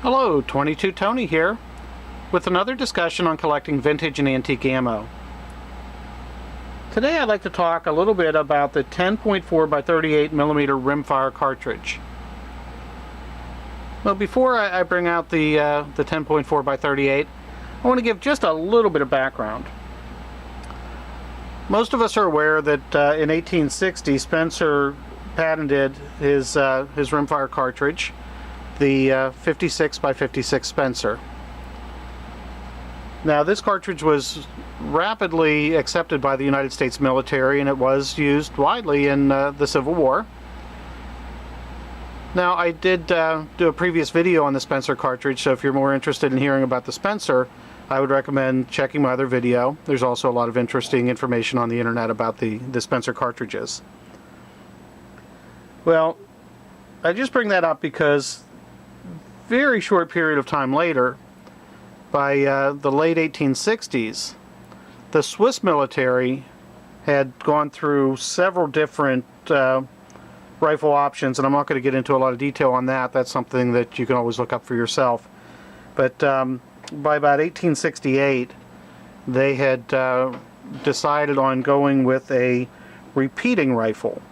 Hello, 22 Tony here, with another discussion on collecting vintage and antique ammo. Today I'd like to talk a little bit about the 10.4 by 38 millimeter Rimfire cartridge. Well, before I bring out the 10.4 by 38, I want to give just a little bit of background. Most of us are aware that in 1860 Spencer patented his Rimfire cartridge, the 56 by 56 Spencer. Now, this cartridge was rapidly accepted by the United States military, and it was used widely in the Civil War. Now, I did do a previous video on the Spencer cartridge, so if you're more interested in hearing about the Spencer, I would recommend checking my other video. There's also a lot of interesting information on the internet about the Spencer cartridges. Well, I just bring that up because very short period of time later, by the late 1860s, the Swiss military had gone through several different rifle options, and I'm not going to get into a lot of detail on that. That's something that you can always look up for yourself. But by about 1868, they had decided on going with a repeating rifle.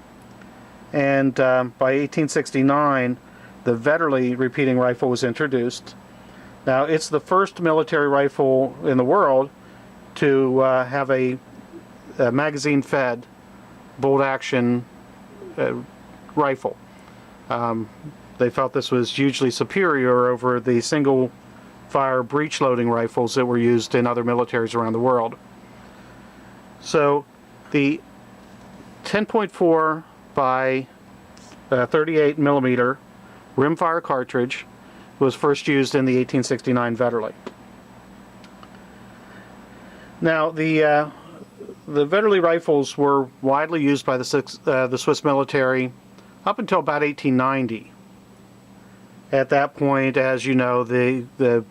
And by 1869, the Vetterli repeating rifle was introduced. Now, it's the first military rifle in the world to have a magazine-fed bolt-action rifle. They felt this was hugely superior over the single-fire breech-loading rifles that were used in other militaries around the world. So, the 10.4 by 38 millimeter Rimfire cartridge was first used in the 1869 Vetterli. Now, the Vetterli rifles were widely used by the Swiss military up until about 1890. At that point, as you know, the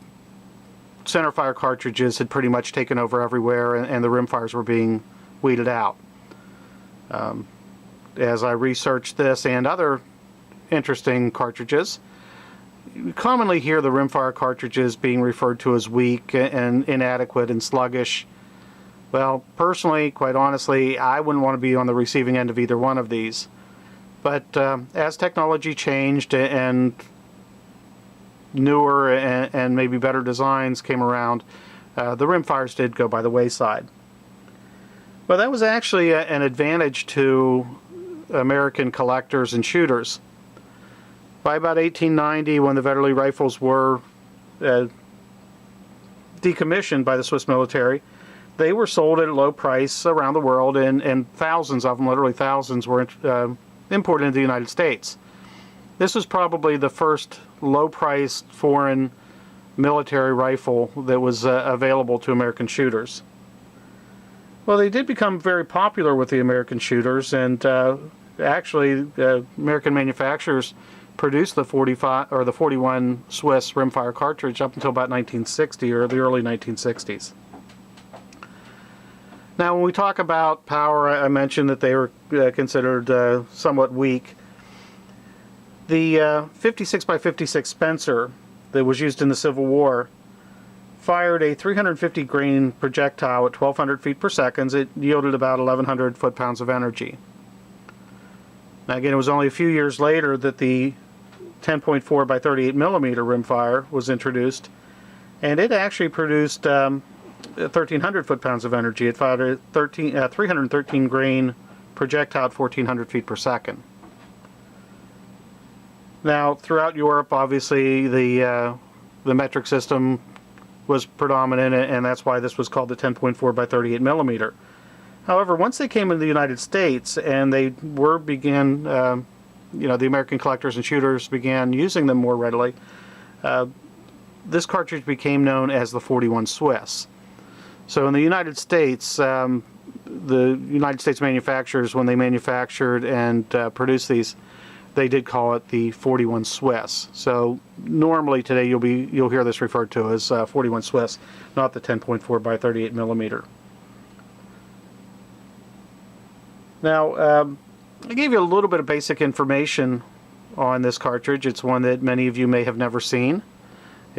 centerfire cartridges had pretty much taken over everywhere, and the rimfires were being weeded out. As I researched this and other interesting cartridges, you commonly hear the rimfire cartridges being referred to as weak and inadequate and sluggish. Well, personally, quite honestly, I wouldn't want to be on the receiving end of either one of these. But as technology changed and newer and maybe better designs came around, the rimfires did go by the wayside. Well, that was actually an advantage to American collectors and shooters. By about 1890, when the Vetterli rifles were decommissioned by the Swiss military, they were sold at a low price around the world, and thousands of them, literally thousands, were imported into the United States. This was probably the first low-priced foreign military rifle that was available to American shooters. Well, they did become very popular with the American shooters, and actually, American manufacturers produced the 45 or the 41 Swiss rimfire cartridge up until about 1960 or the early 1960s. Now, when we talk about power, I mentioned that they were considered somewhat weak. The 56 by 56 Spencer that was used in the Civil War fired a 350 grain projectile at 1,200 feet per second. It yielded about 1,100 foot-pounds of energy. Now, again, it was only a few years later that the 10.4 by 38 millimeter rimfire was introduced, and it actually produced 1,300 foot-pounds of energy. It fired a 313 grain projectile at 1,400 feet per second. Now, throughout Europe, obviously, the metric system was predominant, and that's why this was called the 10.4 by 38 millimeter. However, once they came into the United States and they the American collectors and shooters began using them more readily, this cartridge became known as the 41 Swiss. So in the United States, the United States manufacturers, when they manufactured and produced these, they did call it the 41 Swiss. So normally today you'll hear this referred to as 41 Swiss, not the 10.4 by 38 millimeter. Now, I gave you a little bit of basic information on this cartridge. It's one that many of you may have never seen.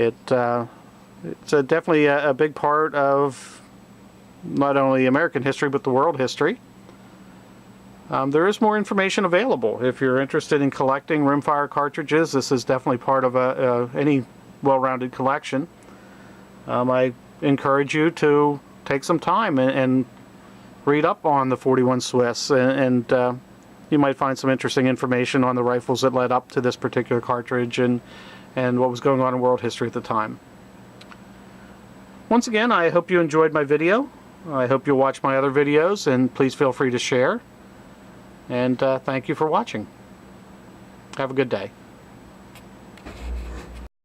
It's definitely a big part of not only American history but the world history. There is more information available. If you're interested in collecting rimfire cartridges, this is definitely part of any well-rounded collection. I encourage you to take some time and read up on the 41 Swiss, and you might find some interesting information on the rifles that led up to this particular cartridge and what was going on in world history at the time. Once again, I hope you enjoyed my video. I hope you'll watch my other videos, and please feel free to share. And thank you for watching. Have a good day.